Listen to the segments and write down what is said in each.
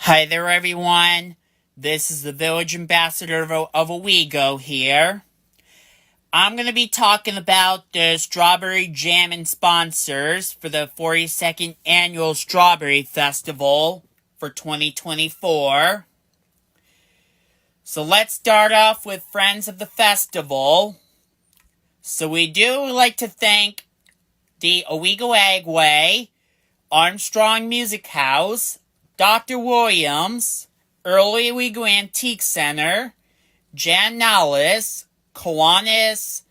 Hi there, everyone. This is the Village Ambassador of Owego here. I'm going to be talking about the Strawberry Jam and sponsors for the 42nd Annual Strawberry Festival for 2024. So let's start off with Friends of the Festival. So we do like to thank the Owego Agway, Armstrong Music House, Dr. Williams, Early Owego Antique Center, Jan Nollis, Kiwanis,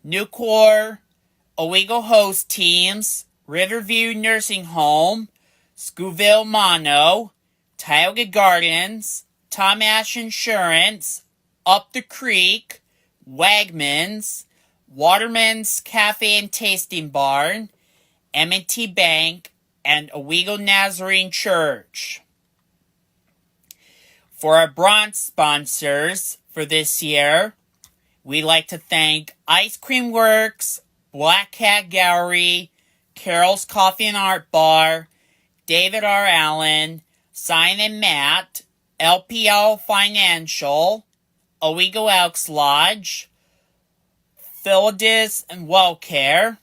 Nucor, Owego Host Teams, Riverview Nursing Home, Scooville Mono, Tioga Gardens, Tom Ash Insurance, Up the Creek, Wegmans, Waterman's Cafe and Tasting Barn, M&T Bank, and Owego Nazarene Church. For our bronze sponsors for this year, we'd like to thank Ice Cream Works, Black Cat Gallery, Carol's Coffee and Art Bar, David R. Allen, Sign and Matt, LPL Financial, Owego Elks Lodge, Philidis and Wellcare,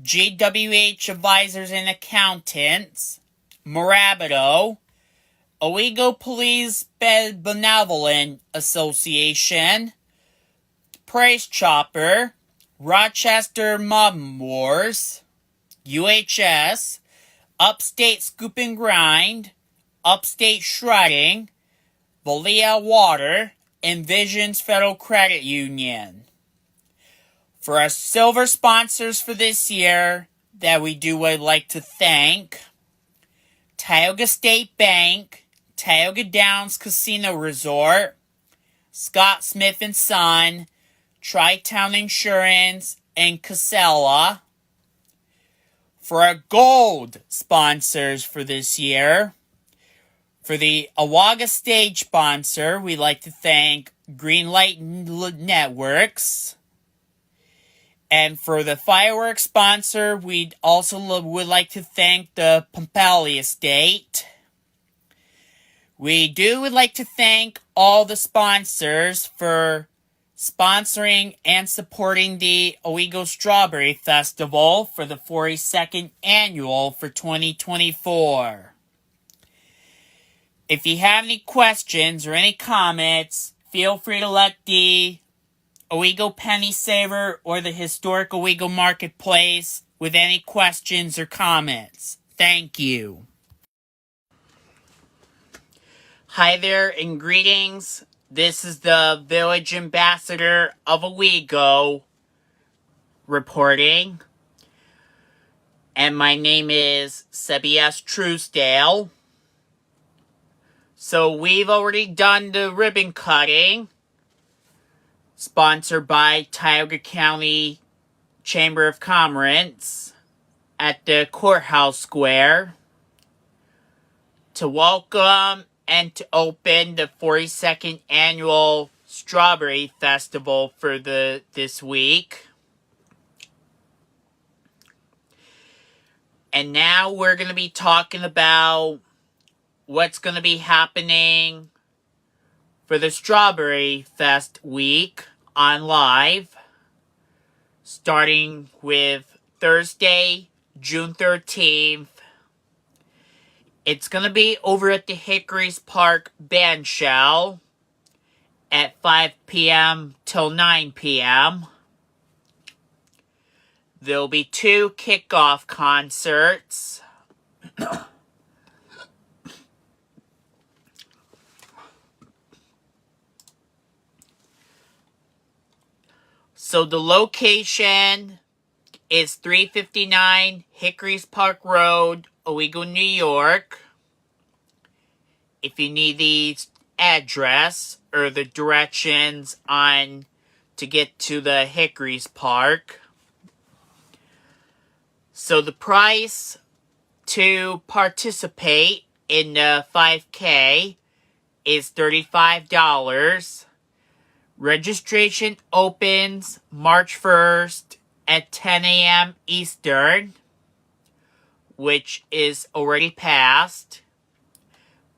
GWH Advisors and Accountants, Morabito, Owego Police Benevolent Association, Price Chopper, Rochester Mob Wars, UHS, Upstate Scoop and Grind, Upstate Shredding, Valia Water, and Visions Federal Credit Union. For our silver sponsors for this year that we would like to thank, Tioga State Bank, Tioga Downs Casino Resort, Scott Smith & Son, Tri-Town Insurance, and Casella. For our gold sponsors for this year, for the Awaga Stage sponsor, we'd like to thank Greenlight Networks. And for the fireworks sponsor, we'd also would like to thank the Pompali Estate. Would like to thank all the sponsors for sponsoring and supporting the Owego Strawberry Festival for the 42nd Annual for 2024. If you have any questions or any comments, feel free to let the Owego Pennysaver or the Historic Owego Marketplace with any questions or comments. Thank you. Hi there and greetings. This is the Village Ambassador of Owego reporting. And my name is Sebby S. Truesdale. So we've already done the ribbon cutting, sponsored by Tioga County Chamber of Commerce at the Courthouse Square to welcome and to open the 42nd Annual Strawberry Festival for this week. And now we're going to be talking about what's going to be happening for the Strawberry Fest week on live, starting with Thursday, June 13th. It's going to be over at the Hickories Park bandstall at 5 p.m. till 9 p.m. There'll be 2 kickoff concerts. So the location is 359 Hickories Park Road, Owego, New York. If you need the address or the directions on to get to the Hickories Park. So the price to participate in the 5K is $35. Registration opens March 1st at 10 a.m. Eastern, which is already passed.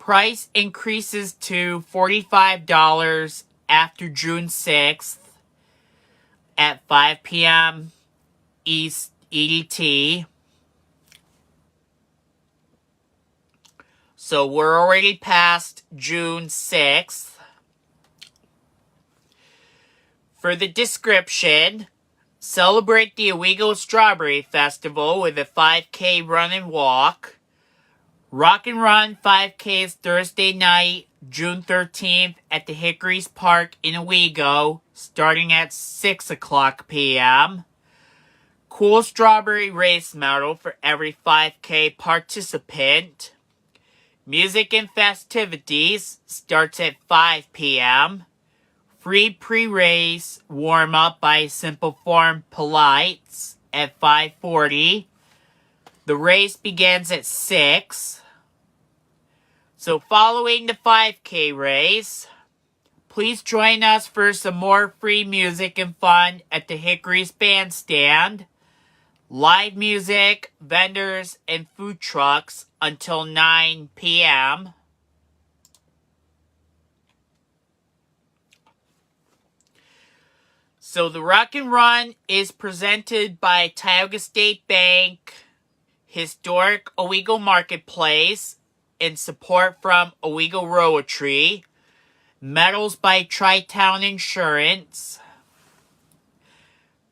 Price increases to $45 after June 6th at 5 p.m. East EDT. So we're already past June 6th. For the description, celebrate the Owego Strawberry Festival with a 5K run and walk. Rock and Run 5K is Thursday night, June 13th at the Hickories Park in Owego, starting at 6 o'clock p.m. Cool Strawberry Race Medal for every 5K participant. Music and festivities starts at 5 p.m. Free pre-race warm-up by Simple Form Polites at 5:40. The race begins at 6. So following the 5K race, please join us for some more free music and fun at the Hickories Bandstand. Live music, vendors, and food trucks until 9 p.m. So the Rock and Run is presented by Tioga State Bank, Historic Owego Marketplace, in support from Owego Rotary, medals by Tri-Town Insurance.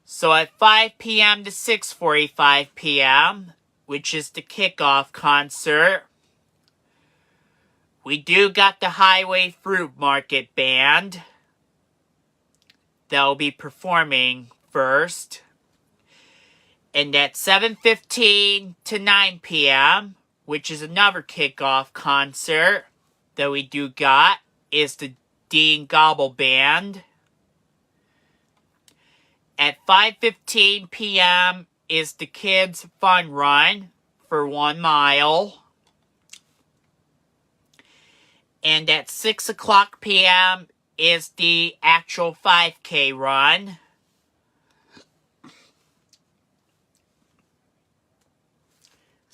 So at 5 p.m. to 6:45 p.m., which is the kickoff concert, we do got the Highway Fruit Market Band that will be performing first. And at 7:15 to 9 p.m., which is another kickoff concert that we do got, is the Dean Gobble Band. At 5:15 p.m. is the Kids Fun Run for 1 mile. And at 6 o'clock p.m. is the actual 5K run.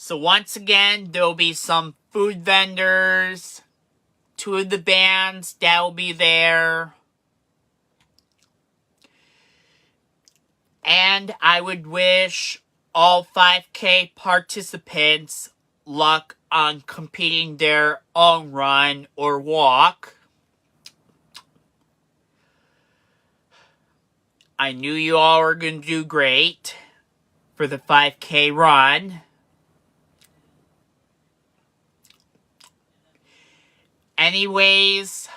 So once again, there will be some food vendors, 2 of the bands that will be there. And I would wish all 5K participants luck on completing their own run or walk. I knew you all were going to do great for the 5K run. Anyways,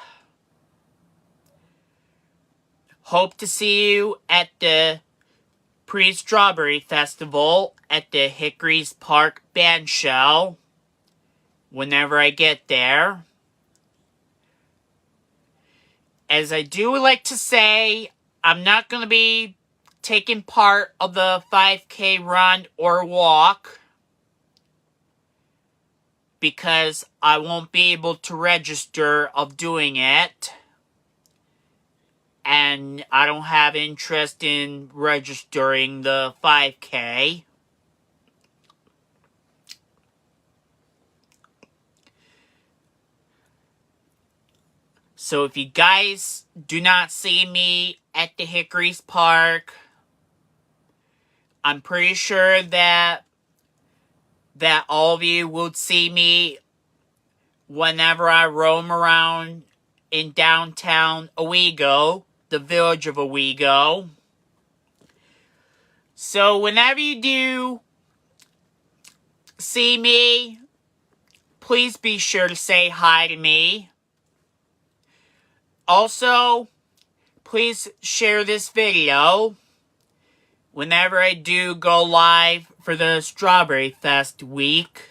hope to see you at the Pre-Strawberry Festival at the Hickories Park Band Show whenever I get there. As I do like to say, I'm not going to be taking part of the 5K run or walk because I won't be able to register of doing it. And I don't have interest in registering the 5K. So if you guys do not see me at the Hickories Park, I'm pretty sure that all of you will see me whenever I roam around in downtown Owego, the village of Owego. So whenever you do see me, please be sure to say hi to me. Also, please share this video whenever I do go live for the Strawberry Fest week.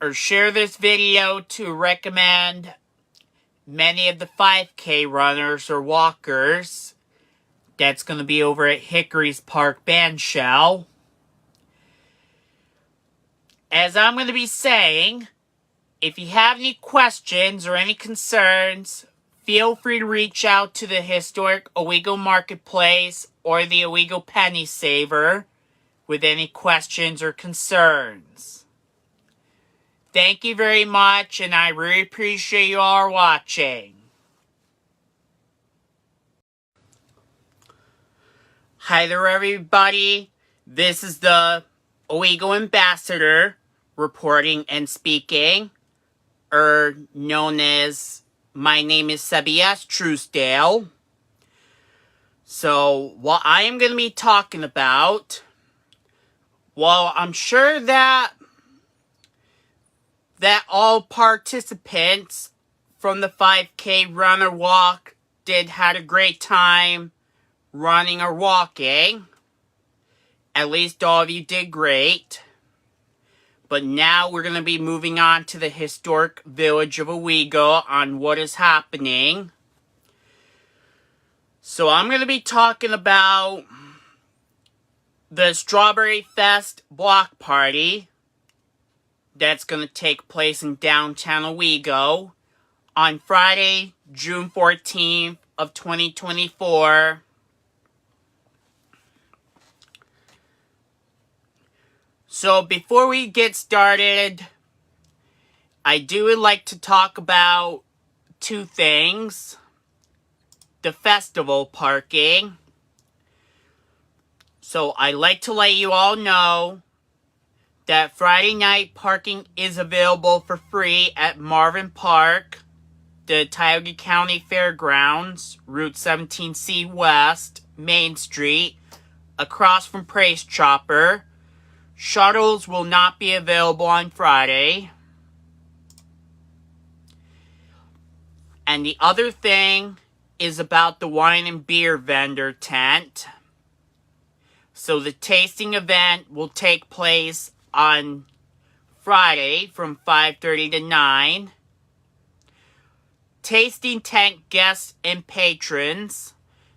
Or share this video to recommend many of the 5K runners or walkers that's going to be over at Hickories Park Band Shell. As I'm going to be saying, if you have any questions or any concerns, feel free to reach out to the Historic Owego Marketplace or the Owego Pennysaver with any questions or concerns. Thank you very much, and I really appreciate you all watching. Hi there, everybody. This is the Owego Ambassador reporting and speaking, known as, my name is Sebby S. Truesdale. So, what I am going to be talking about, well, I'm sure that all participants from the 5K run or walk had a great time running or walking. At least all of you did great. But now we're going to be moving on to the historic village of Owego on what is happening. So I'm going to be talking about the Strawberry Fest block party that's going to take place in downtown Owego on Friday, June 14th of 2024. So before we get started, I would like to talk about two things. The festival parking. So I'd like to let you all know that Friday night parking is available for free at Marvin Park, the Tioga County Fairgrounds, Route 17C West, Main Street, across from Praise Chopper. Shuttles will not be available on Friday. And the other thing is about the wine and beer vendor tent. So the tasting event will take place on Friday from 5:30 to 9. Tasting tent guests and patrons.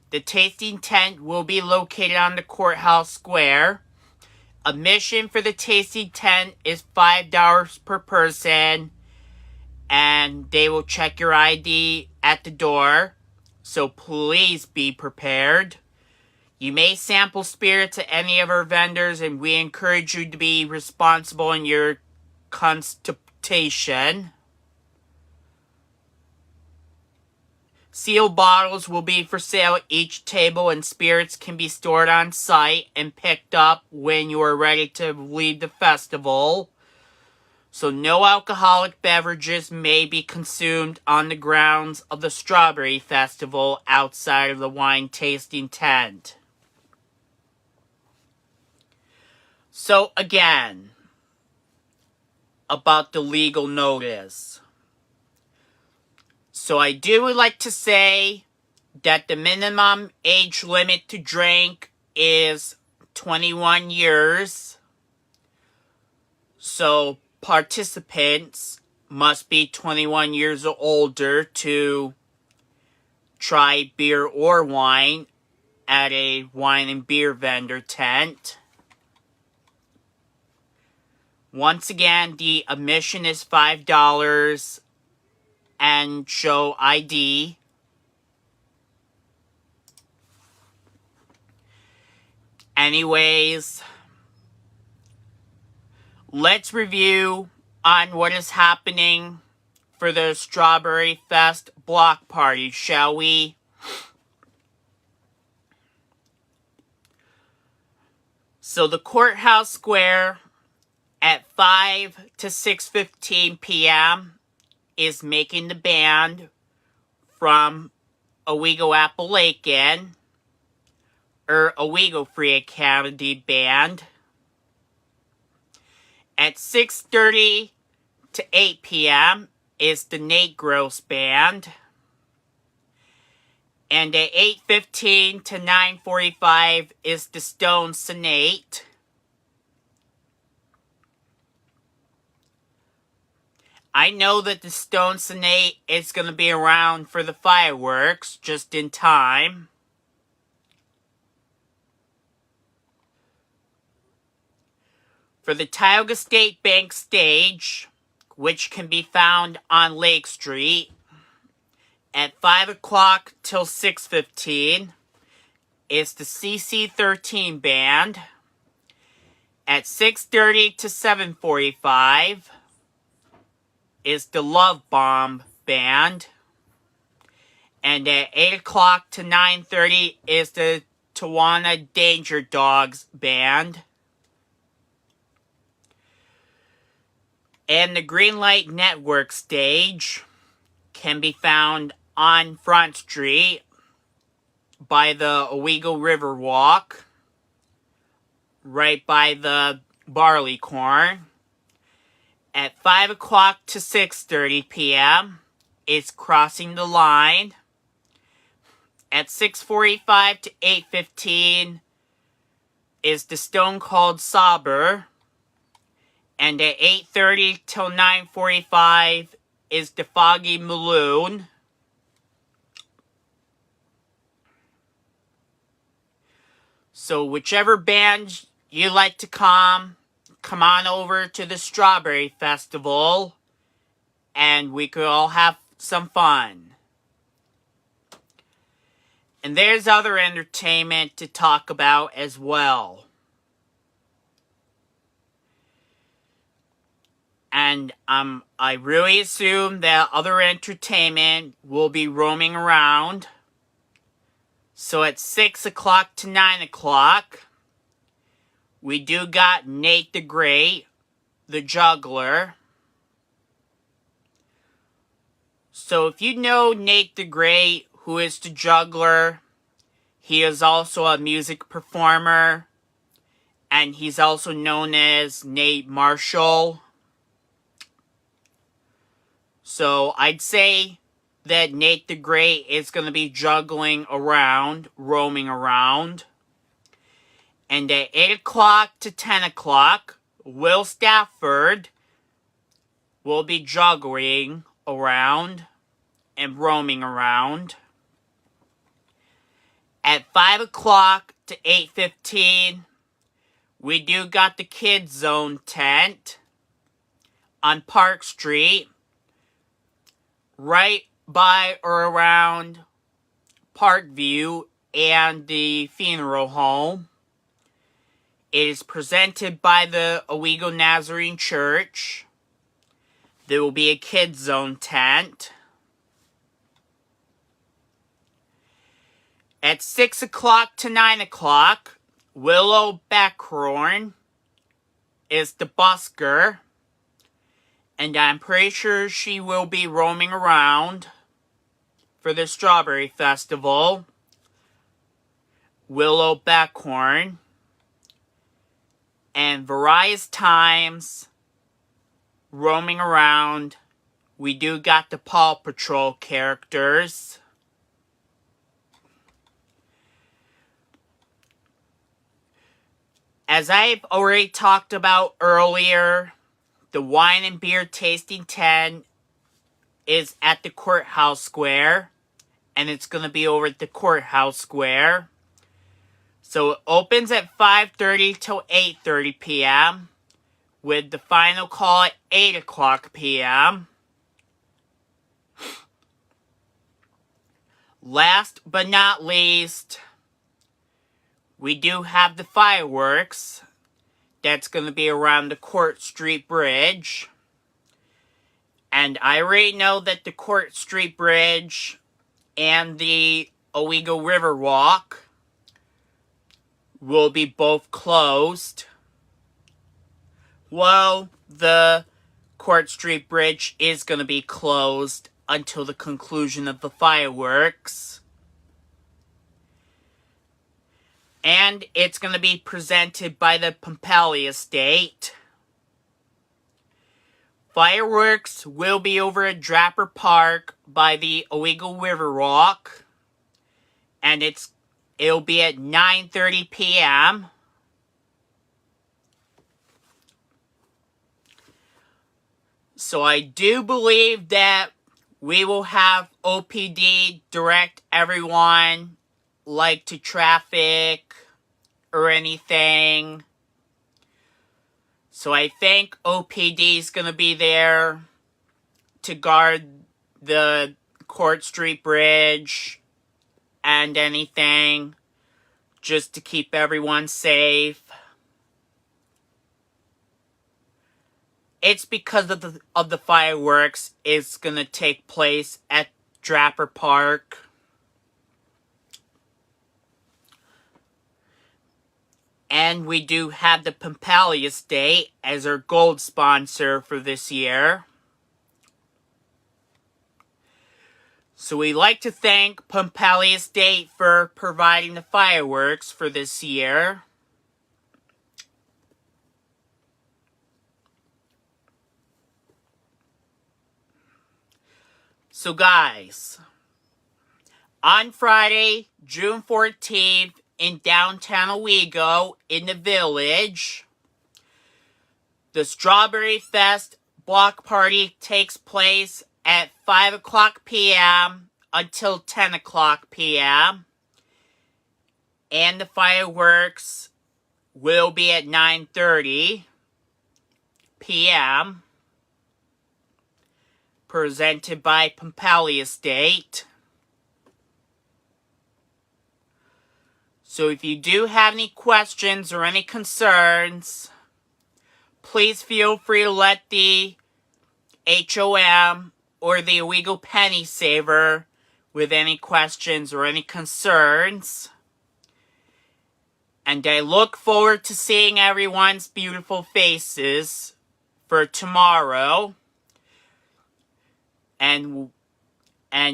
The tasting tent will be located on the courthouse square. Admission for the tasting tent is $5 per person, and they will check your ID at the door, so please be prepared. You may sample spirits at any of our vendors, and we encourage you to be responsible in your consumption. Sealed bottles will be for sale at each table, and spirits can be stored on site and picked up when you are ready to leave the festival. So no alcoholic beverages may be consumed on the grounds of the Strawberry Festival outside of the wine tasting tent. So again, about the legal notice. So I would like to say that the minimum age limit to drink is 21 years. So participants must be 21 years or older to try beer or wine at a wine and beer vendor tent. Once again, the admission is $5 and show ID. Anyways, let's review on what is happening for the Strawberry Fest block party, shall we? So the courthouse square at 5 to 6:15 p.m. is making the band from Owego Appalachian, or Owego Free Academy Band. At 6:30 to 8 p.m. is the Nate Gross Band. And at 8:15 to 9:45 is the Stone Sonate. I know that the Stone Sonate is going to be around for the fireworks just in time. For the Tioga State Bank stage, which can be found on Lake Street, at 5 o'clock till 6:15 is the CC13 Band. At 6:30 to 7:45 is the Love Bomb Band. And at 8 o'clock to 9:30 is the Tawana Danger Dogs Band. And the Greenlight Network stage can be found on Front Street by the Owego River Walk, right by the barley corn. At 5 o'clock to 6:30 p.m. is Crossing the Line. At 6:45 to 8:15 is the Stone Cold Sobber. And at 8:30 till 9:45 is the Foggy Maloon. So whichever band you like to come on over to the Strawberry Festival, and we could all have some fun. And there's other entertainment to talk about as well. And I really assume that other entertainment will be roaming around. So at 6 o'clock to 9 o'clock, we do got Nate the Great, the Juggler. So if you know Nate the Great, who is the Juggler, he is also a music performer, and he's also known as Nate Marshall. So I'd say that Nate the Great is going to be juggling around, roaming around. And at 8 o'clock to 10 o'clock, Will Stafford will be juggling around and roaming around. At 5 o'clock to 8:15, we do got the Kids Zone tent on Park Street, right by or around Parkview and the funeral home. It is presented by the Owego Nazarene Church. There will be a Kids Zone tent. At 6 o'clock to 9 o'clock, Willow Beckhorn is the busker. And I'm pretty sure she will be roaming around for the Strawberry Festival. Willow Beckhorn. And various times, roaming around, we do got the Paw Patrol characters. As I've already talked about earlier, the wine and beer tasting tent is at the Courthouse Square, and it's going to be over at the Courthouse Square. So it opens at 5:30 till 8:30 p.m. with the final call at 8 o'clock p.m. Last but not least, we do have the fireworks. That's going to be around the Court Street Bridge. And I already know that the Court Street Bridge and the Owego River Walk will be both closed. Well, the Court Street Bridge is going to be closed until the conclusion of the fireworks. And it's going to be presented by the Pompelli Estate. Fireworks will be over at Draper Park by the Owego River Walk. And it'll be at 9:30 p.m. So I do believe that we will have OPD direct everyone, like to traffic or anything. So I think OPD is going to be there to guard the Court Street Bridge and anything, just to keep everyone safe. It's because of the fireworks. It's gonna take place at Draper Park. And we do have the Pompali Estate as our gold sponsor for this year. So we'd like to thank Pompali Estate for providing the fireworks for this year. So guys, on Friday, June 14th, in downtown Owego, in the village, the Strawberry Fest block party takes place at 5 o'clock p.m. until 10 o'clock p.m. And the fireworks will be at 9:30 p.m. Presented by Pompali Estate. So if you do have any questions or any concerns, please feel free to let the HOM or the Owego Pennysaver with any questions or any concerns. And I look forward to seeing everyone's beautiful faces for tomorrow. And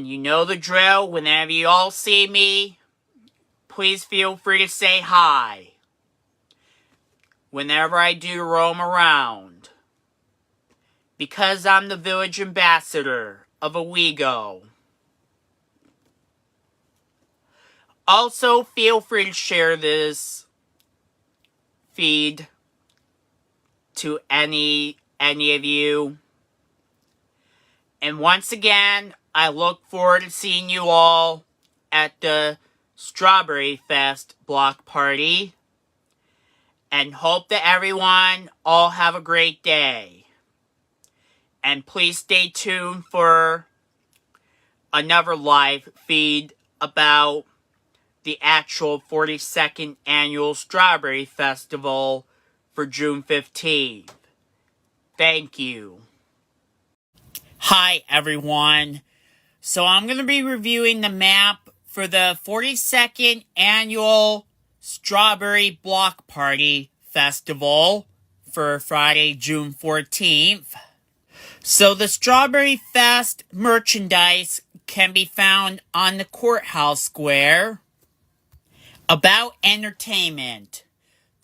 you know the drill. Whenever you all see me, please feel free to say hi. Whenever I do roam around. Because I'm the village ambassador of Owego. Also, feel free to share this feed to any of you. And once again, I look forward to seeing you all at the Strawberry Fest block party. And hope that everyone all have a great day. And please stay tuned for another live feed about the actual 42nd Annual Strawberry Festival for June 15th. Thank you. Hi, everyone. So I'm going to be reviewing the map for the 42nd Annual Strawberry Block Party Festival for Friday, June 14th. So the Strawberry Fest merchandise can be found on the Courthouse Square. About entertainment.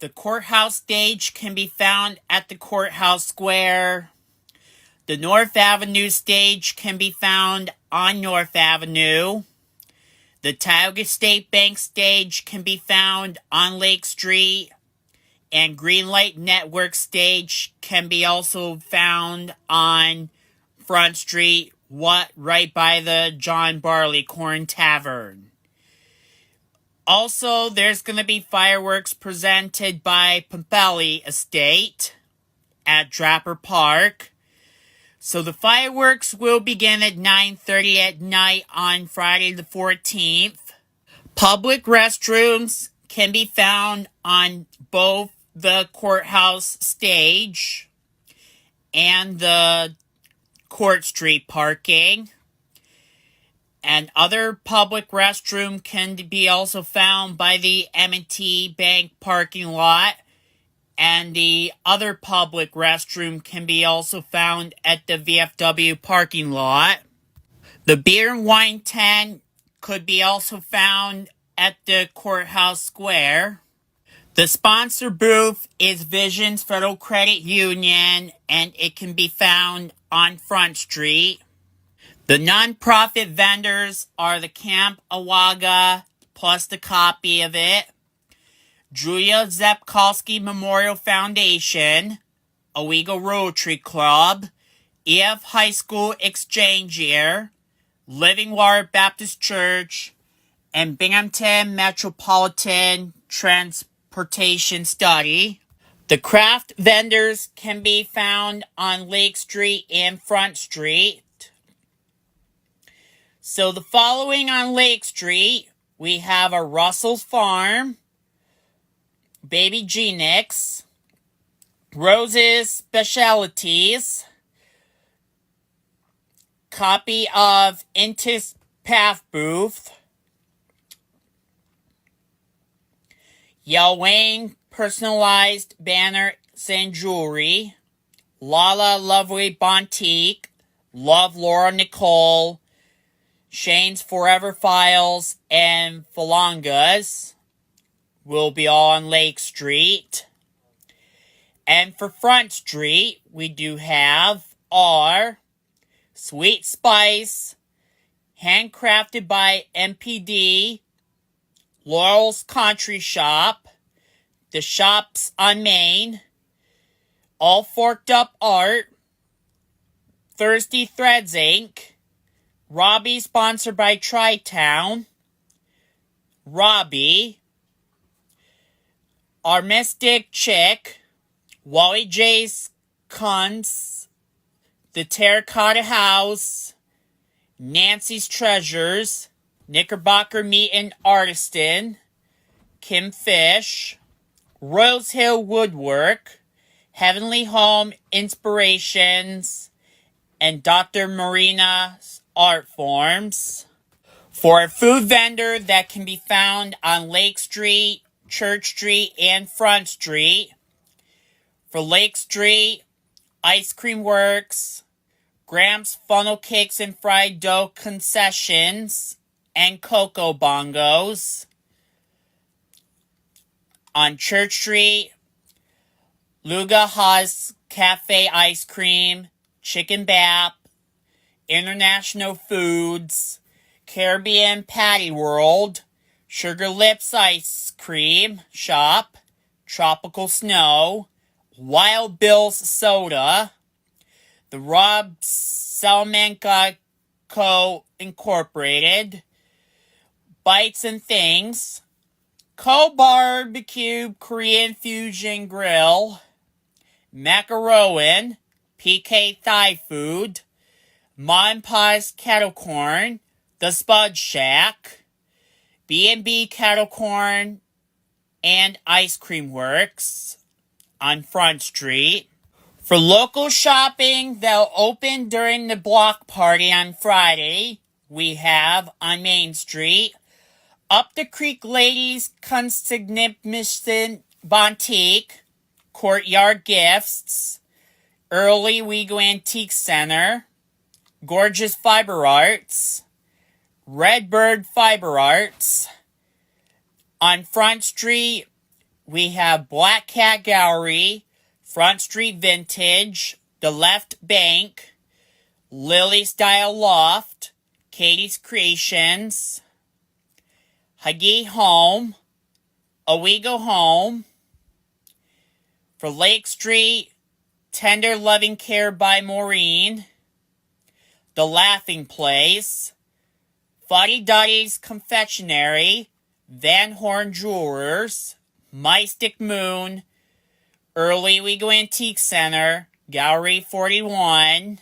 The Courthouse Stage can be found at the Courthouse Square. The North Avenue Stage can be found on North Avenue. The Tioga State Bank Stage can be found on Lake Street. And Greenlight Network Stage can be also found on Front Street, right by the John Barleycorn Tavern. Also, there's going to be fireworks presented by Pompali Estate at Draper Park. So the fireworks will begin at 9:30 at night on Friday the 14th. Public restrooms can be found on both the courthouse stage and the Court Street parking. And other public restroom can be also found by the M&T Bank parking lot. And the other public restroom can be also found at the VFW parking lot. The beer and wine tent could be also found at the Courthouse Square. The sponsor booth is Visions Federal Credit Union, and it can be found on Front Street. The nonprofit vendors are the Camp Awaga, plus the copy of it, Julia Zepkolsky Memorial Foundation, Owego Rotary Club, EF High School Exchange Year, Living Water Baptist Church, and Binghamton Metropolitan Transportation Study. The craft vendors can be found on Lake Street and Front Street. So the following on Lake Street, we have a Russell's Farm, Baby Genix, Rose's Specialties, copy of Intis Path Booth, Yelwang Personalized Banner and Jewelry, Lala Lovely Bontique, Love Laura Nicole, Shane's Forever Files, and Falangas will be all on Lake Street. And for Front Street, we do have our Sweet Spice, handcrafted by MPD, Laurel's Country Shop, The Shops on Main, All Forked Up Art, Thirsty Threads Inc., Robbie sponsored by Tri-Town, Robbie, Our Mystic Chick, Wally J's Cunts, The Terracotta House, Nancy's Treasures, Knickerbocker Meat and Artisan, Kim Fish, Rose Hill Woodwork, Heavenly Home Inspirations, and Dr. Marina's Art Forms. For a food vendor that can be found on Lake Street, Church Street, and Front Street. For Lake Street, Ice Cream Works, Gramps Funnel Cakes and Fried Dough Concessions, and Cocoa Bongos. On Church Street, Luga Haas Cafe Ice Cream, Chicken Bap, International Foods, Caribbean Patty World, Sugar Lips Ice Cream Shop, Tropical Snow, Wild Bill's Soda, the Rob Salamanca Co. Incorporated, Bites and Things, Co-Barbecue Korean Fusion Grill, Macaroon, PK Thai Food, Mon Pa's Cattle Corn, The Spud Shack, B&B Cattle Corn, and Ice Cream Works on Front Street. For local shopping that'll open during the block party on Friday, we have on Main Street, Up the Creek Ladies Consignment Bontique, Courtyard Gifts, Early Owego Antique Center, Gorgeous Fiber Arts, Redbird Fiber Arts. On Front Street, we have Black Cat Gallery, Front Street Vintage, The Left Bank, Lily Style Loft, Katie's Creations, Hagi Home, Owego Home. For Lake Street, Tender Loving Care by Maureen, The Laughing Place, Fuddy Duddy's Confectionery, Van Horn Jewelers, Mystic Moon, Early Owego Antique Center, Gallery 41,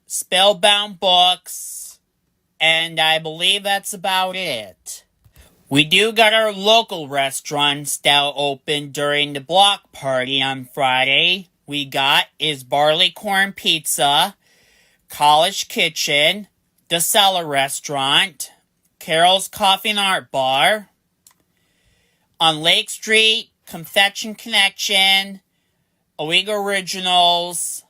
Spellbound Books, and I believe that's about it. We do got our local restaurants that open during the block party on Friday. We got is Barley Corn Pizza, College Kitchen, The Cellar Restaurant, Carol's Coffee and Art Bar. On Lake Street, Confection Connection, Owego Originals,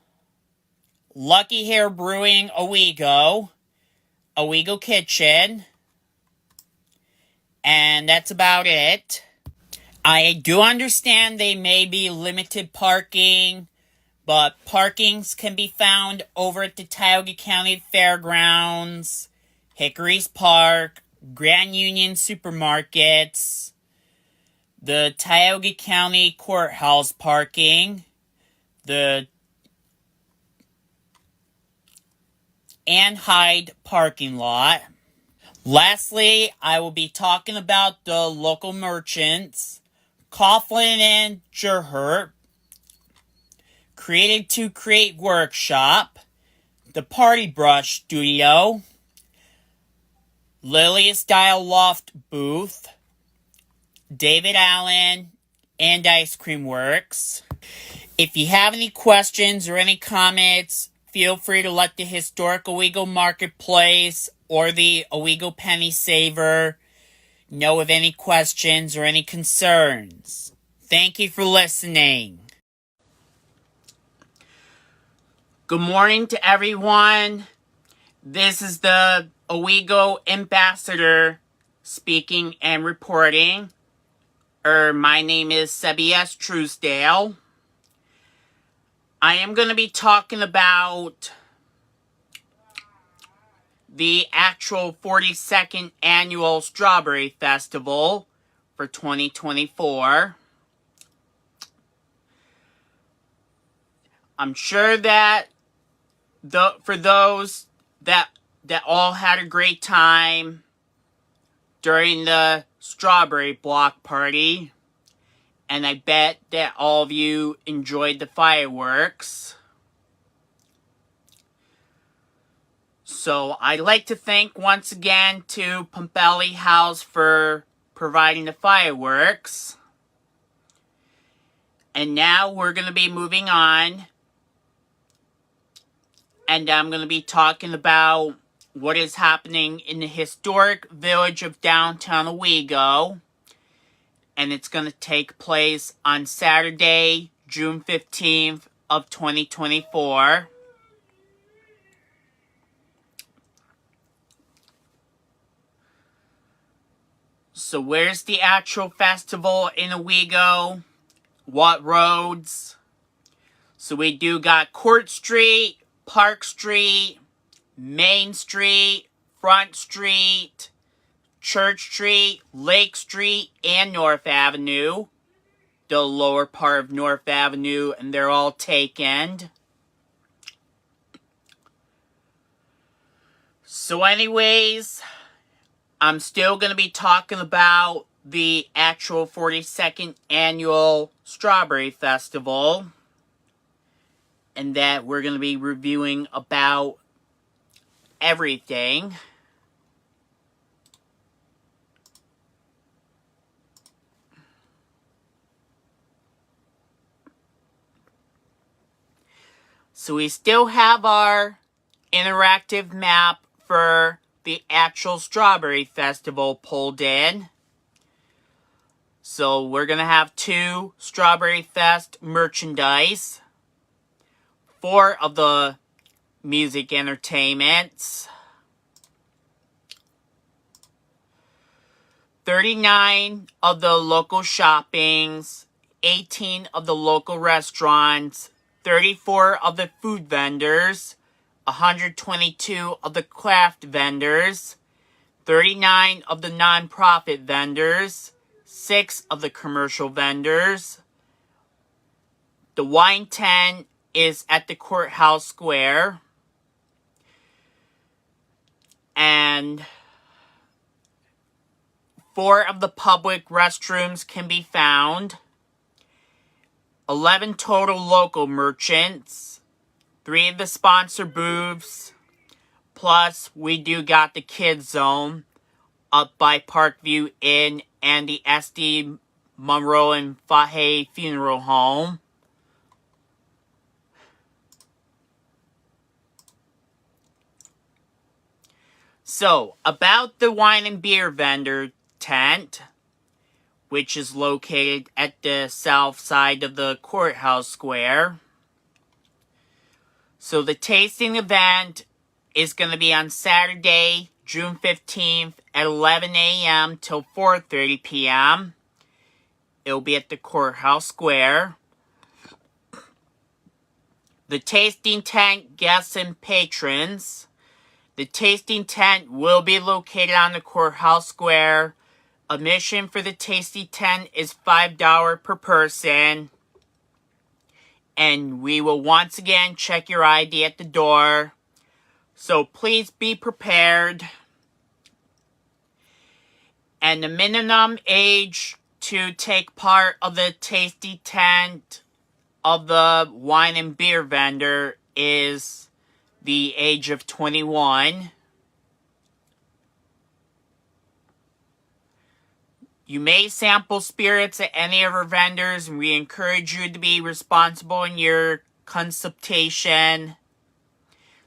Lucky Hair Brewing Owego, Owego Kitchen, and that's about it. I do understand they may be limited parking, but parkings can be found over at the Tioga County Fairgrounds, Hickories Park, Grand Union Supermarkets, the Tioga County Courthouse parking, the Ann Hyde parking lot. Lastly, I will be talking about the local merchants, Coughlin and Gerhert, Created to Create Workshop, the Party Brush Studio, Lily Style Loft Booth, David Allen, and Ice Cream Works. If you have any questions or any comments, feel free to let the Historic Owego Marketplace or the Owego Pennysaver know of any questions or any concerns. Thank you for listening. Good morning to everyone. This is the Owego Ambassador speaking and reporting. My name is Sebi S. Truesdale. I am going to be talking about the actual 42nd Annual Strawberry Festival for 2024. I'm sure that for those that all had a great time during the Strawberry Block Party, and I bet that all of you enjoyed the fireworks. So I'd like to thank once again to Pompelli House for providing the fireworks. And now we're going to be moving on. And I'm going to be talking about what is happening in the historic village of downtown Owego. And it's going to take place on Saturday, June 15th of 2024. So where's the actual festival in Owego? What roads? So we do got Court Street, Park Street, Main Street, Front Street, Church Street, Lake Street, and North Avenue. The lower part of North Avenue, and they're all taken. So anyways, I'm still going to be talking about the actual 42nd Annual Strawberry Festival. And that we're going to be reviewing about everything. So we still have our interactive map for the actual Strawberry Festival pulled in. So we're going to have 2 Strawberry Fest merchandise, 4 of the music entertainments, 39 of the local shoppings, 18 of the local restaurants, 34 of the food vendors, 122 of the craft vendors, 39 of the non-profit vendors, 6 of the commercial vendors. The wine tent is at the Courthouse Square. And 4 of the public restrooms can be found. 11 total local merchants. 3 of the sponsor booths. Plus, we do got the kids zone up by Parkview Inn and the SD Monroe and Fahey Funeral Home. So, about the wine and beer vendor tent, which is located at the south side of the Courthouse Square. So the tasting event is going to be on Saturday, June 15th at 11 a.m. till 4:30 p.m. It'll be at the Courthouse Square. The tasting tent guests and patrons. The tasting tent will be located on the Courthouse Square. Admission for the tasting tent is $5 per person. And we will once again check your ID at the door. So please be prepared. And the minimum age to take part of the tasty tent of the wine and beer vendor is the age of 21. You may sample spirits at any of our vendors, and we encourage you to be responsible in your consumption.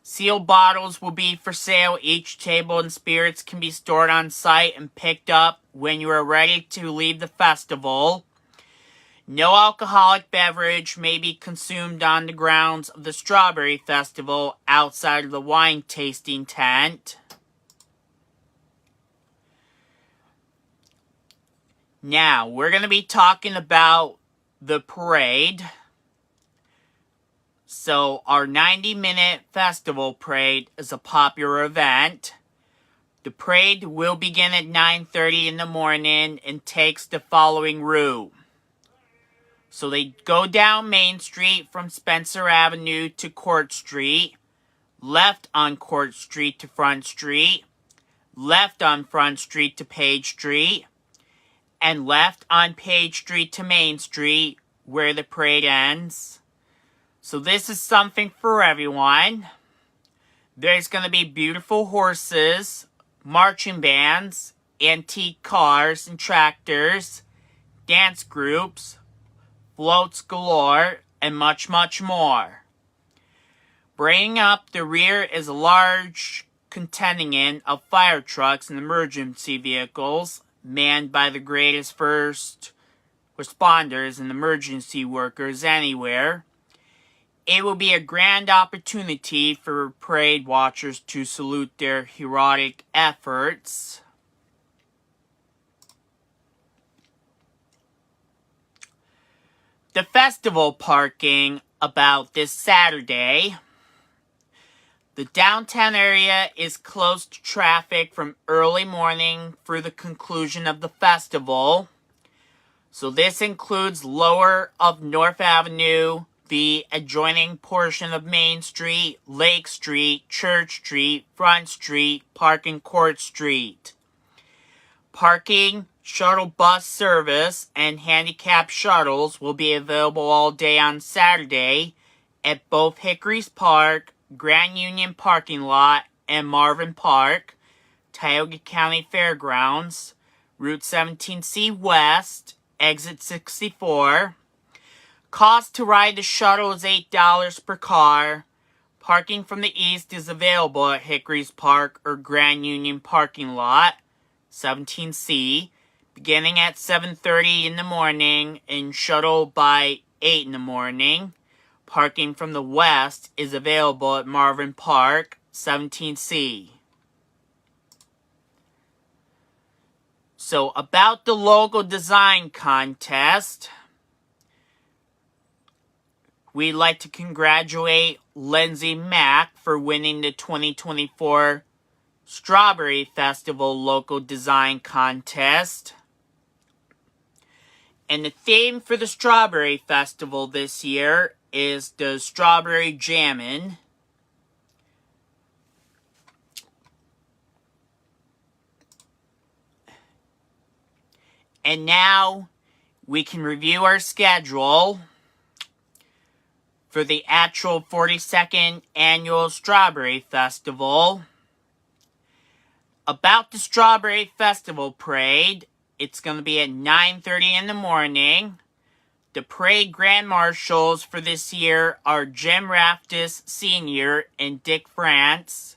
Sealed bottles will be for sale. Each table and spirits can be stored on site and picked up when you are ready to leave the festival. No alcoholic beverage may be consumed on the grounds of the Strawberry Festival outside of the wine tasting tent. Now, we're going to be talking about the parade. So, our 90-minute festival parade is a popular event. The parade will begin at 9:30 in the morning and takes the following route. So, they go down Main Street from Spencer Avenue to Court Street, left on Court Street to Front Street, left on Front Street to Page Street, and left on Page Street to Main Street, where the parade ends. So this is something for everyone. There's going to be beautiful horses, marching bands, antique cars and tractors, dance groups, floats galore, and much, much more. Bringing up the rear is a large contingent of fire trucks and emergency vehicles, manned by the greatest first responders and emergency workers anywhere. It will be a grand opportunity for parade watchers to salute their heroic efforts. The festival parking about this Saturday. The downtown area is closed to traffic from early morning through the conclusion of the festival. So this includes lower of North Avenue, the adjoining portion of Main Street, Lake Street, Church Street, Front Street, Park and Court Street. Parking, shuttle bus service, and handicap shuttles will be available all day on Saturday at both Hickories Park, Grand Union Parking Lot, and Marvin Park, Tioga County Fairgrounds, Route 17C West, Exit 64. Cost to ride the shuttle is $8 per car. Parking from the east is available at Hickories Park or Grand Union Parking Lot, 17C, beginning at 7:30 in the morning and shuttle by 8 in the morning. Parking from the west is available at Marvin Park, 17C. So, about the logo design contest, we'd like to congratulate Lindsay Mack for winning the 2024 Strawberry Festival Logo Design Contest. And the theme for the Strawberry Festival this year is the Strawberry Jammin'. And now we can review our schedule for the actual 42nd Annual Strawberry Festival. About the Strawberry Festival Parade, it's going to be at 9:30 in the morning. The parade grand marshals for this year are Jim Raftis Sr. and Dick France.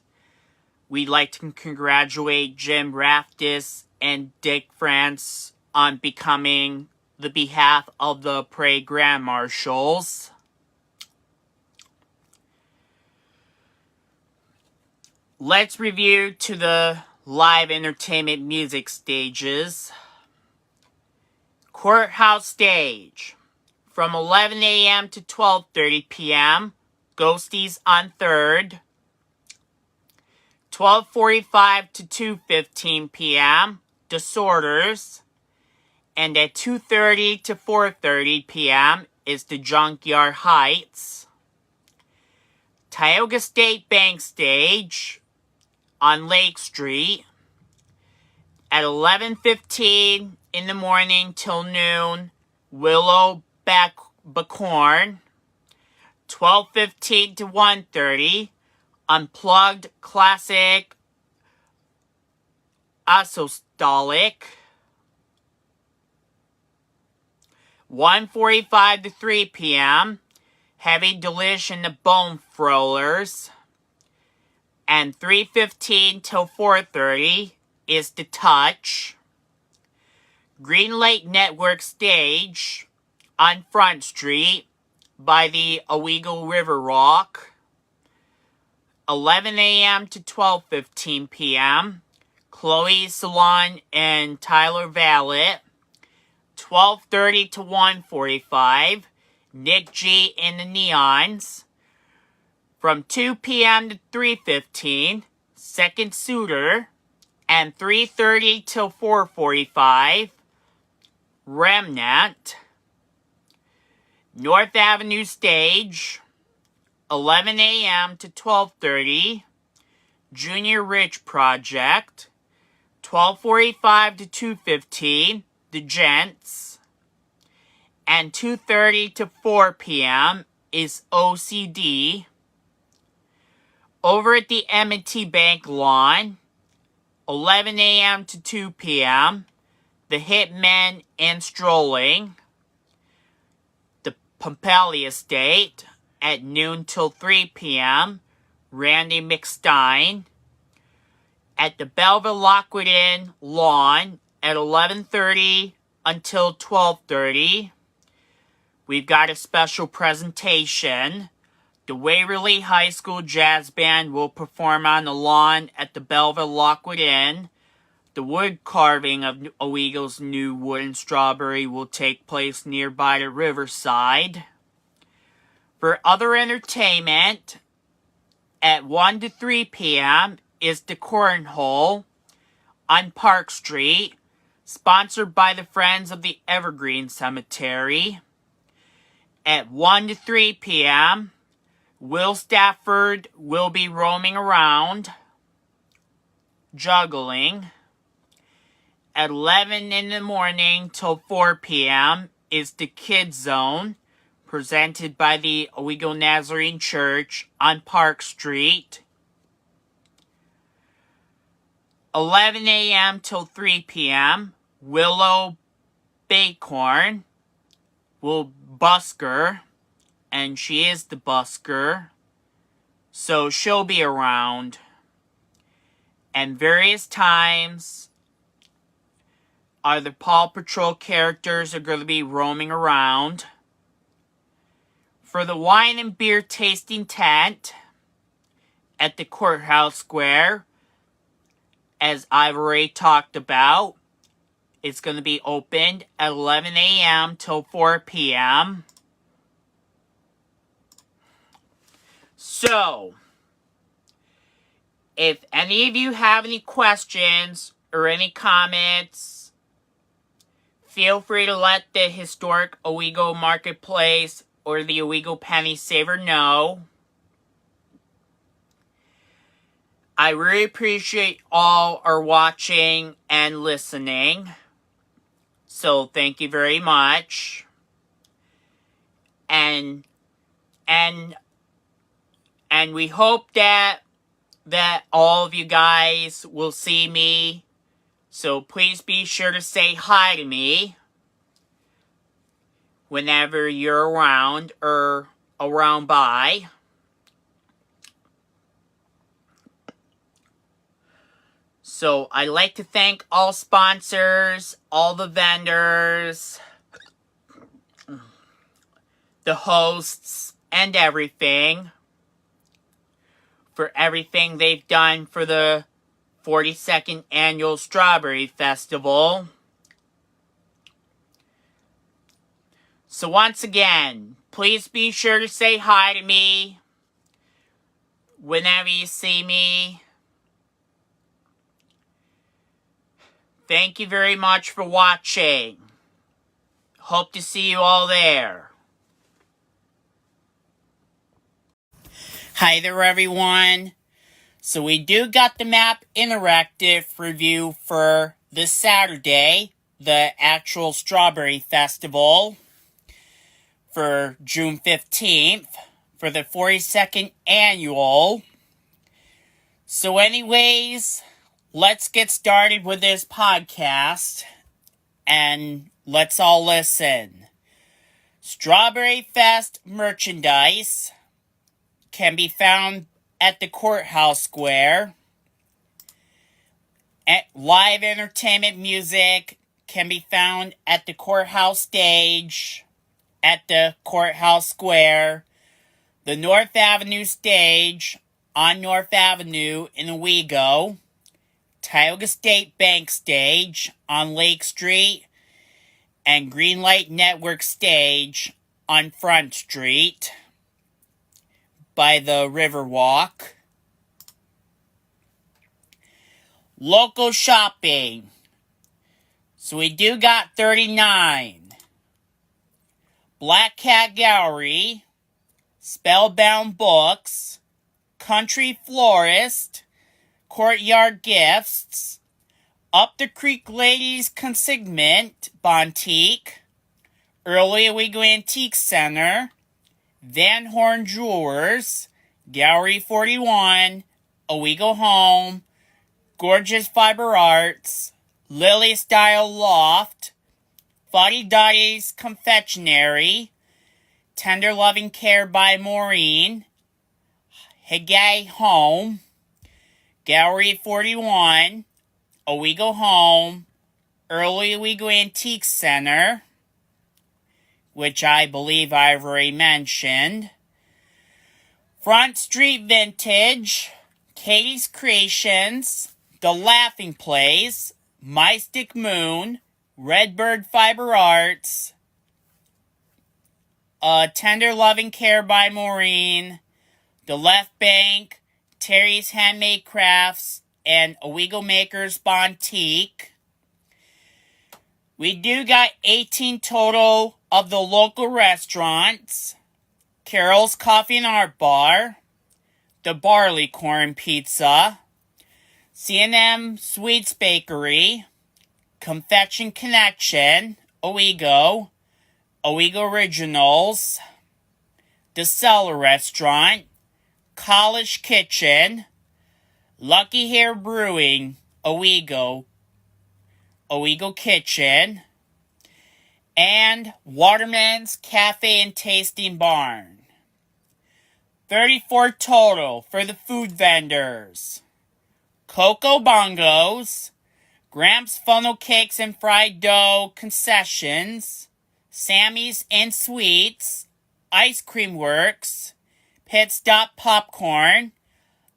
We'd like to congratulate Jim Raftis and Dick France on becoming the behalf of the parade grand marshals. Let's review to the live entertainment music stages. Courthouse Stage. From 11 a.m. to 12:30 p.m., Ghosties on 3rd. 12:45 to 2:15 p.m., Disorders. And at 2:30 to 4:30 p.m. is the Junkyard Heights. Tioga State Bank Stage on Lake Street. At 11:15 in the morning till noon, Willow Buckhorn. 12:15 to 1:30, Unplugged Classic Apostolic. 1:45 to 3 p.m., Heavy Delish the Bone Throwers. And 3:15 till 4:30 is The Touch. Green Lake Network Stage on Front Street by the Owego River Rock. 11 a.m. to 12:15 p.m., Chloe's Salon and Tyler Valet. 12:30 to 1:45, Nick G and the Neons. From 2 p.m. to 3:15, Second Suitor. And 3:30 till 4:45, Remnant. North Avenue Stage, 11 a.m. to 12:30, Junior Rich Project. 12:45 to 2:15, The Gents. And 2:30 to 4 p.m. is OCD. Over at the M&T Bank lawn, 11 a.m. to 2 p.m., The Hitmen and Strolling. The Pompelli Estate, at noon till 3 p.m., Randy McStein. At the Belleville Lockwood Inn lawn, at 11:30 until 12:30, we've got a special presentation. The Waverly High School Jazz Band will perform on the lawn at the Belleville Lockwood Inn. The wood carving of Owego's new wooden strawberry will take place nearby the riverside. For other entertainment, at 1 to 3 p.m. is the Cornhole on Park Street, sponsored by the Friends of the Evergreen Cemetery. At 1 to 3 p.m., Will Stafford will be roaming around, juggling. At 11 in the morning till 4 p.m. is the Kids Zone, presented by the Owego Nazarene Church on Park Street. 11 a.m. till 3 p.m., Willow Bacorn will busker, and she is the busker, so she'll be around. And various times are the Paw Patrol characters are going to be roaming around. For the wine and beer tasting tent at the Courthouse Square, as I've already talked about, it's going to be opened at 11 a.m. till 4 p.m. So, if any of you have any questions or any comments, feel free to let the Historic Owego Marketplace or the Owego Pennysaver know. I really appreciate all are watching and listening. So thank you very much. And we hope that all of you guys will see me. So please be sure to say hi to me whenever you're around or around by. So I'd like to thank all sponsors, all the vendors, the hosts, and everything for everything they've done for the 42nd Annual Strawberry Festival. So once again, please be sure to say hi to me whenever you see me. Thank you very much for watching. Hope to see you all there. Hi there, everyone. So we do got the map interactive review for this Saturday, the actual Strawberry Festival, for June 15th, for the 42nd Annual. So anyways, let's get started with this podcast, and let's all listen. Strawberry Fest merchandise can be found at the Courthouse Square. Live entertainment music can be found at the Courthouse Stage at the Courthouse Square, the North Avenue Stage on North Avenue in Owego, Tioga State Bank Stage on Lake Street, and Greenlight Network Stage on Front Street by the Riverwalk. Local shopping. So we do got 39. Black Cat Gallery, Spellbound Books, Country Florist, Courtyard Gifts, Up the Creek Ladies Consignment, Bontique, Early Owego Antique Center, Van Horn Jewelers, Gallery 41, Owego Home, Gorgeous Fiber Arts, Lily Style Loft, Fuddy Duddy's Confectionery, Tender Loving Care by Maureen, Higay Home, Gallery 41, Owego Home, Early Owego Antique Center, which I believe I've already mentioned, Front Street Vintage, Katie's Creations, The Laughing Place, My Stick Moon, Redbird Fiber Arts, Tender Loving Care by Maureen, The Left Bank, Terry's Handmade Crafts, and Owego Makers Bontique. We do got 18 total of the local restaurants: Carol's Coffee and Art Bar, The Barley Corn Pizza, C&M Sweets Bakery, Confection Connection, Owego, Owego Originals, The Cellar Restaurant, College Kitchen, Lucky Hair Brewing, Owego, Owego Kitchen, and Waterman's Cafe and Tasting Barn. 34 total for the food vendors: Cocoa Bongos, Gramps Funnel Cakes and Fried Dough Concessions, Sammy's and Sweets, Ice Cream Works, Pit Stop Popcorn,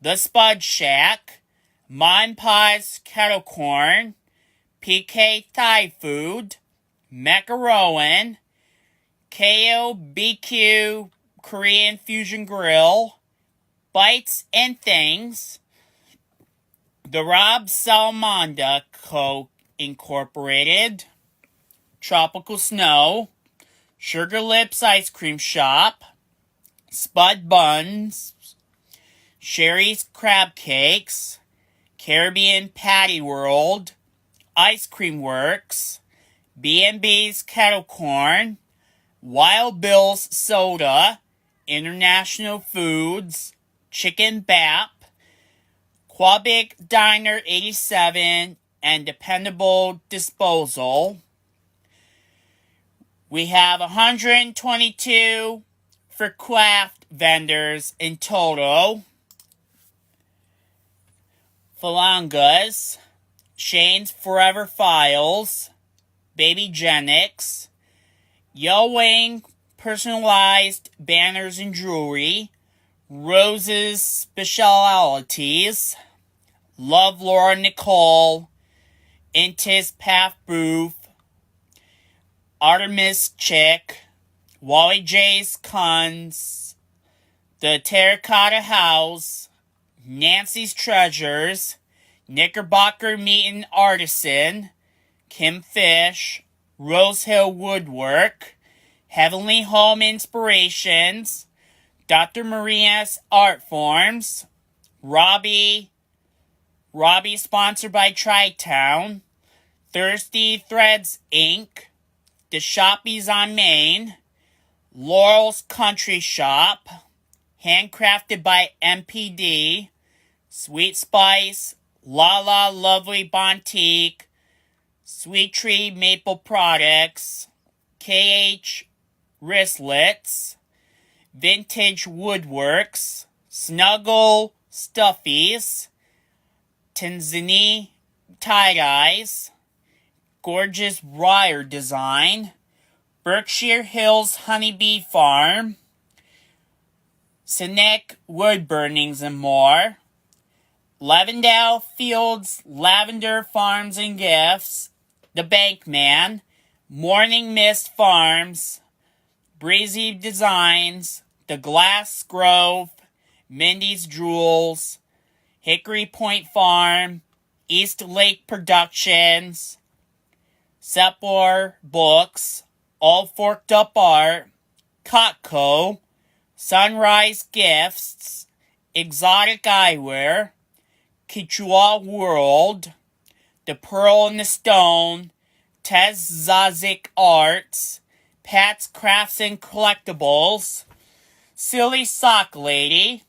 The Spud Shack, Mon Pa's Kettle Corn, PK Thai Food, Macaroon, KO BQ Korean Fusion Grill, Bites and Things, The Rob Salmonda Co. Incorporated, Tropical Snow, Sugar Lips Ice Cream Shop, Spud Buns, Sherry's Crab Cakes, Caribbean Patty World, Ice Cream Works, B&B's Kettle Corn, Wild Bill's Soda, International Foods, Chicken Bap, Quabic Diner 87, and Dependable Disposal. We have 122 for craft vendors in total: Falangas, Shane's Forever Files, Baby Genix, Yo Wing Personalized Banners and Jewelry, Rose's Specialities, Love Laura Nicole, Intis Path Booth, Artemis Chick, Wally J's Cons, The Terracotta House, Nancy's Treasures, Knickerbocker Meat and Artisan, Kim Fish, Rose Hill Woodwork, Heavenly Home Inspirations, Dr. Maria's Art Forms, Robbie sponsored by Tri-Town, Thirsty Threads Inc., The Shoppies on Main, Laurel's Country Shop, Handcrafted by MPD, Sweet Spice, La La Lovely Bontique, Sweet Tree Maple Products, KH wristlets, vintage woodworks, snuggle stuffies, Tanzania tie-dyes, gorgeous briar design, Berkshire Hills Honeybee Farm, scenic wood burnings and more, Lavendale Fields Lavender Farms and Gifts, The Bankman, Morning Mist Farms, Breezy Designs, The Glass Grove, Mindy's Jewels, Hickory Point Farm, East Lake Productions, Sepor Books, All Forked Up Art, Cutco, Sunrise Gifts, Exotic Eyewear, Kichwa World, The Pearl and the Stone, Tez Zazik Arts, Pat's Crafts and Collectibles, Silly Sock Lady,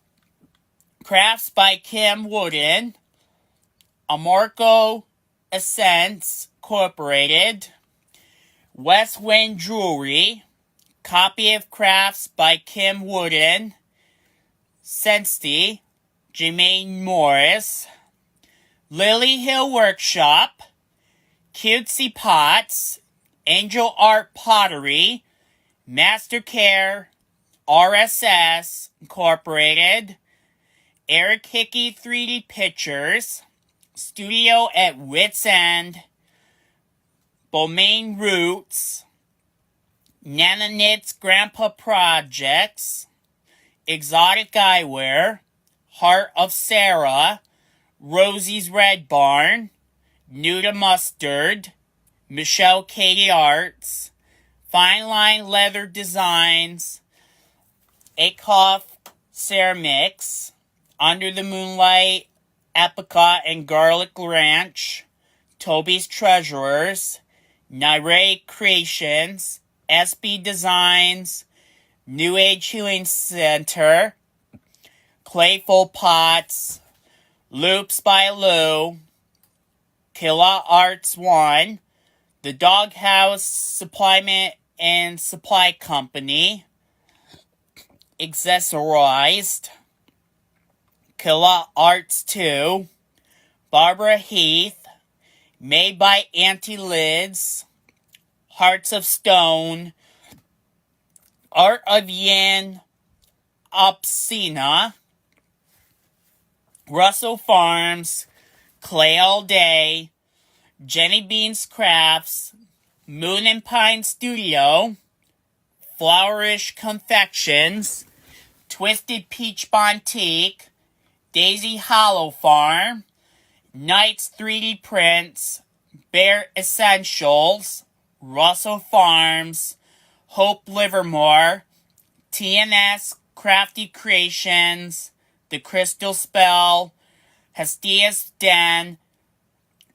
Crafts by Kim Wooden, Amarco Essence Incorporated, West Wind Jewelry, Copy of Crafts by Kim Wooden, Sensti, Jermaine Morris, Lily Hill Workshop, Cutesy Pots, Angel Art Pottery, Master Care, RSS Incorporated, Eric Hickey 3D Pictures, Studio at Wits End, Bomaine Roots, Nana Knits Grandpa Projects, Exotic Eyewear, Heart of Sarah, Rosie's Red Barn, Nuda Mustard, Michelle Katie Arts, Fine Line Leather Designs, Akoff Ceramics, Under the Moonlight, Apricot and Garlic Ranch, Toby's Treasurers, Nire Creations, SB Designs, New Age Healing Center, Playful Pots, Loops by Lou, Killa Arts 1, The Doghouse Supplement and Supply Company, Accessorized, Killa Arts 2, Barbara Heath, Made by Auntie Lids, Hearts of Stone, Art of Yin, Opsina, Russell Farms, Clay All Day, Jenny Bean's Crafts, Moon and Pine Studio, Flowerish Confections, Twisted Peach Bontique, Daisy Hollow Farm, Knight's 3D Prints, Bear Essentials, Russell Farms, Hope Livermore, TNS Crafty Creations, The Crystal Spell, Hestia's Den,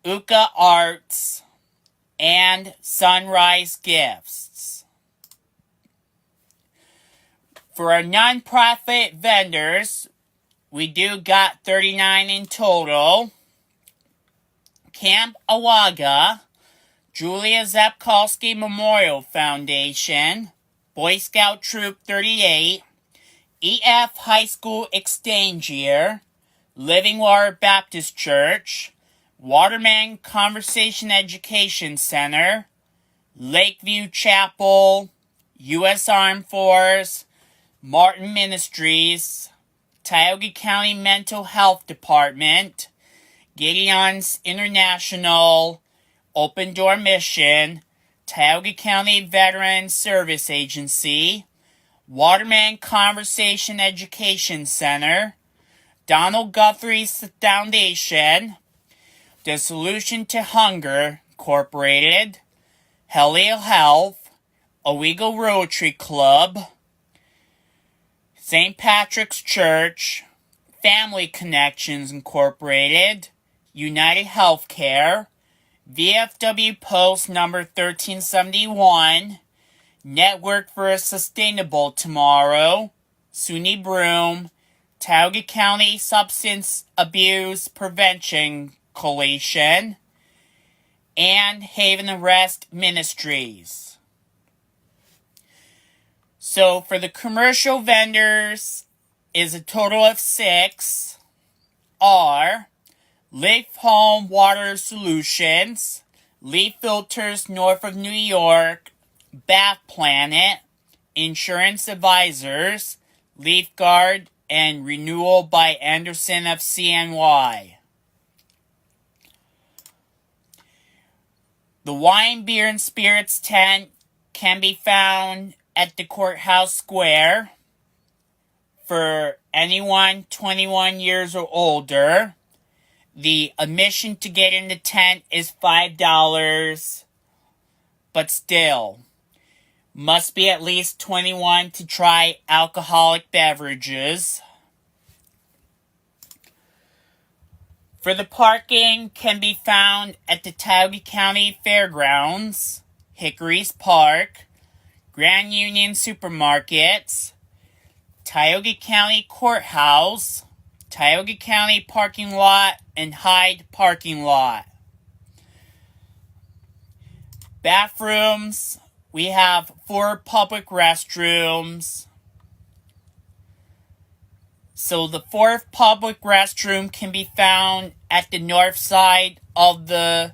Uka Arts, and Sunrise Gifts. For our non-profit vendors, we do got 39 in total. Camp Awaga, Julia Zapkolsky Memorial Foundation, Boy Scout Troop 38, EF High School Exchange Year, Living Water Baptist Church, Waterman Conversation Education Center, Lakeview Chapel, U.S. Armed Force, Martin Ministries, Tioga County Mental Health Department, Gideon's International, Open Door Mission, Tioga County Veterans Service Agency, Waterman Conversation Education Center, Donald Guthrie's Foundation, The Solution to Hunger Incorporated, Helio Health, Owego Rotary Club, St. Patrick's Church, Family Connections Incorporated, United Healthcare, VFW Post number 1371, Network for a Sustainable Tomorrow, SUNY Broome, Tioga County Substance Abuse Prevention Coalition, and Haven Arrest Ministries. So for the commercial vendors is a total of 6 are Leaf Home Water Solutions, Leaf Filters North of New York, Bath Planet, Insurance Advisors, Leaf Guard, and Renewal by Anderson of CNY. The Wine, Beer, and Spirits tent can be found at the Courthouse Square for anyone 21 years or older. The admission to get in the tent is $5, but still, must be at least 21 to try alcoholic beverages. For the parking can be found at the Tioga County Fairgrounds, Hickories Park, Grand Union Supermarkets, Tioga County Courthouse, Tioga County Parking Lot, and Hyde Parking Lot. Bathrooms, we have 4 public restrooms. So the 4th public restroom can be found at the north side of the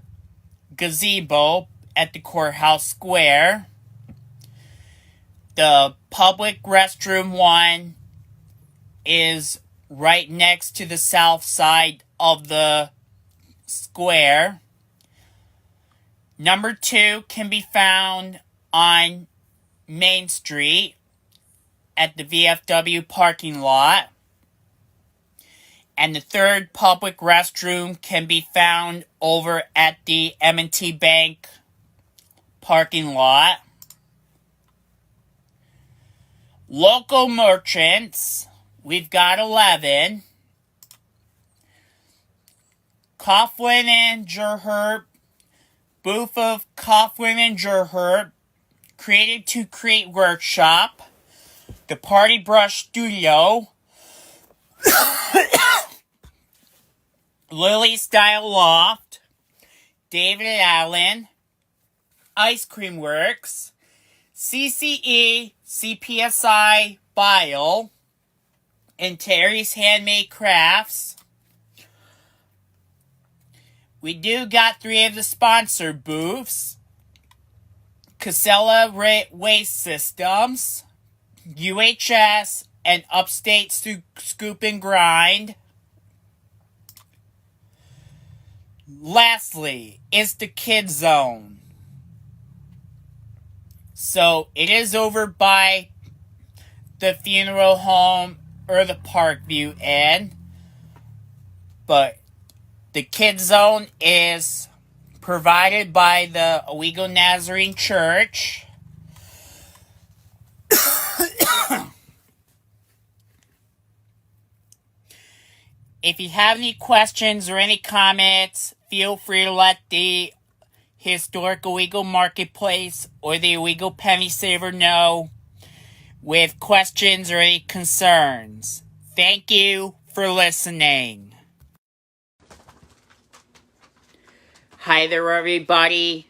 gazebo at the Courthouse Square. The public restroom 1 is right next to the south side of the square. Number 2 can be found on Main Street at the VFW parking lot. And the 3rd public restroom can be found over at the M&T Bank parking lot. Local merchants, we've got 11. Coughlin and Gerhert, booth of Coughlin and Gerhert, created to create workshop. The Party Brush Studio, Lily Style Loft, David Allen, Ice Cream Works, CCE, CPSI Bio, and Terry's Handmade Crafts. We do got 3 of the sponsor booths: Casella Waste Systems, UHS, and Upstate Scoop and Grind. Lastly is the Kid Zone. So it is over by the funeral home or the Parkview Inn. But the Kid Zone is provided by the Owego Nazarene Church. If you have any questions or any comments, feel free to let the Historic Owego Marketplace or the Owego Pennysaver know with questions or any concerns. Thank you for listening. Hi there, everybody.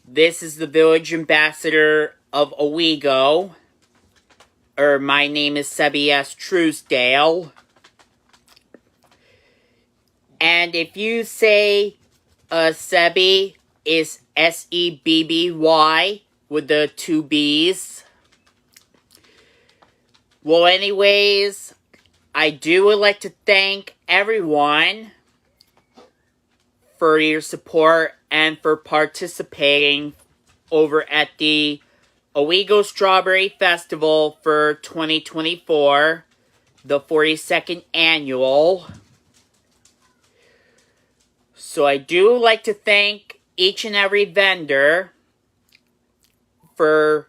This is the Village Ambassador of Owego. My name is Sebby S. Truesdale. And if you say Sebby is S-E-B-B-Y with the 2 B's. Well, anyways, I would like to thank everyone for your support and for participating over at the Owego Strawberry Festival for 2024, the 42nd annual. So I do like to thank each and every vendor for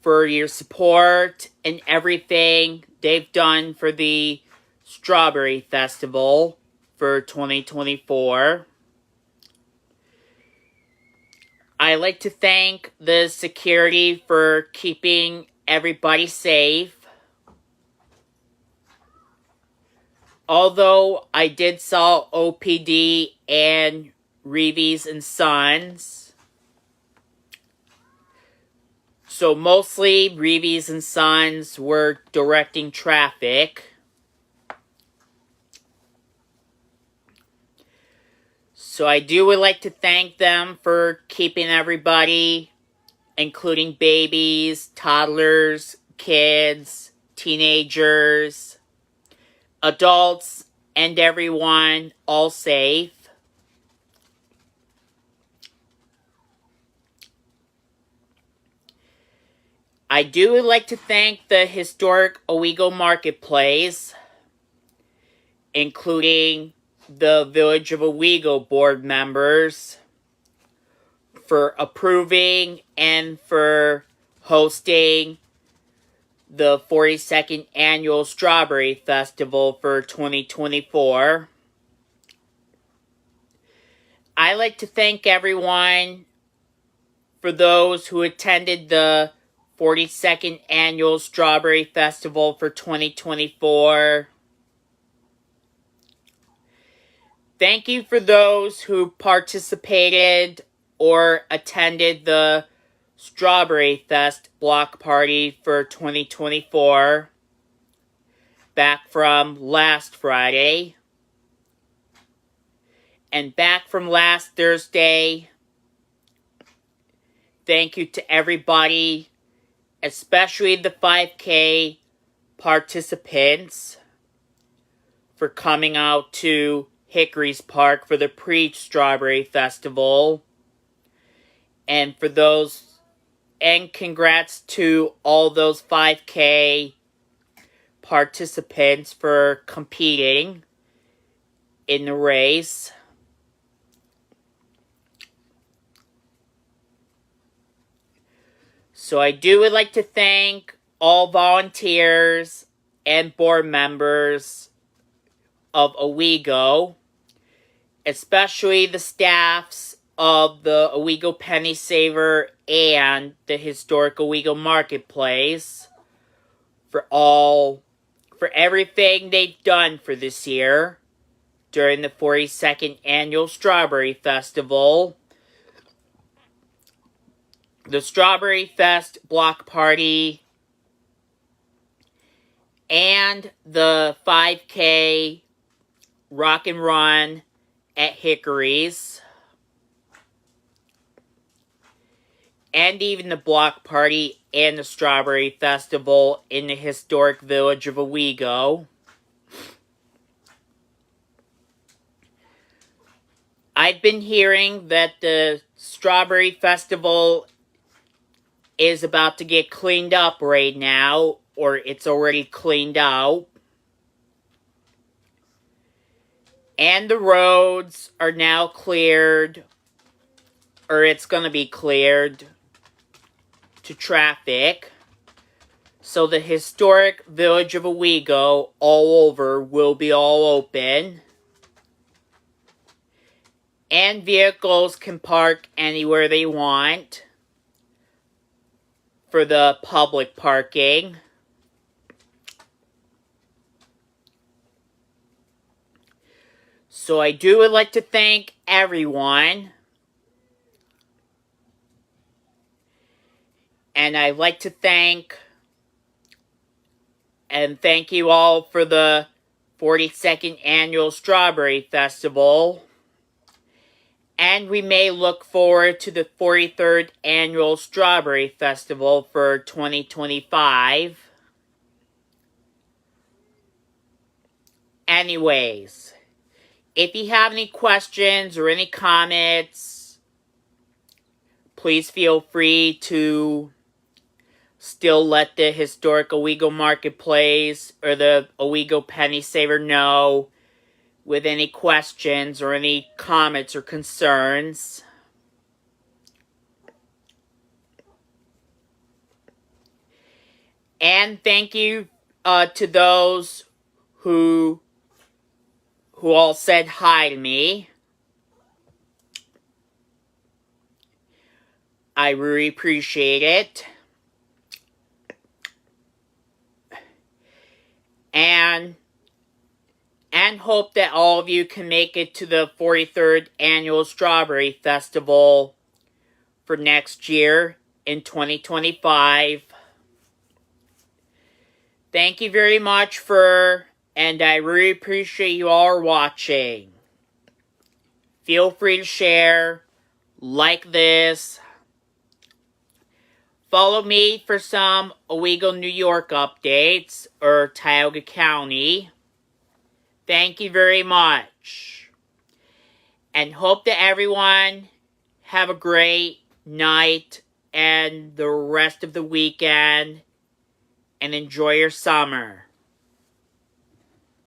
your support and everything they've done for the Strawberry Festival for 2024. I like to thank the security for keeping everybody safe. Although I did saw OPD and Reeves and Sons. So mostly Reeves and Sons were directing traffic. So I would like to thank them for keeping everybody, including babies, toddlers, kids, teenagers, adults, and everyone all safe. I would like to thank the Historic Owego Marketplace, including the Village of Owego board members, for approving and for hosting the 42nd Annual Strawberry Festival for 2024. I'd like to thank everyone for those who attended the 42nd Annual Strawberry Festival for 2024. Thank you for those who participated or attended the Strawberry Fest block party for 2024 back from last Friday. And back from last Thursday, thank you to everybody, especially the 5K participants, for coming out to Hickories Park for the pre-Strawberry Festival. And for those, and congrats to all those 5K participants for competing in the race. So I would like to thank all volunteers and board members of Owego, especially the staffs of the Owego Pennysaver and the Historic Owego Marketplace, for everything they've done for this year during the 42nd Annual Strawberry Festival, the Strawberry Fest block party, and the 5K rock and run at Hickories, and even the block party and the Strawberry Festival in the historic village of Owego. I've been hearing that the Strawberry Festival is about to get cleaned up right now, or it's already cleaned out. And the roads are now cleared, or it's going to be cleared to traffic. So the historic village of Owego all over will be all open. And vehicles can park anywhere they want for the public parking. So I would like to thank everyone. And I'd like to thank you all for the 42nd Annual Strawberry Festival. And we may look forward to the 43rd Annual Strawberry Festival for 2025. Anyways, if you have any questions or any comments, please feel free to still let the Historic Owego Marketplace or the Owego Pennysaver know with any questions or any comments or concerns. And thank you to those who all said hi to me. I really appreciate it. And hope that all of you can make it to the 43rd Annual Strawberry Festival for next year in 2025. Thank you very much and I really appreciate you all watching. Feel free to share, like this. Follow me for some Owego, New York updates, or Tioga County. Thank you very much. And hope that everyone have a great night and the rest of the weekend. And enjoy your summer.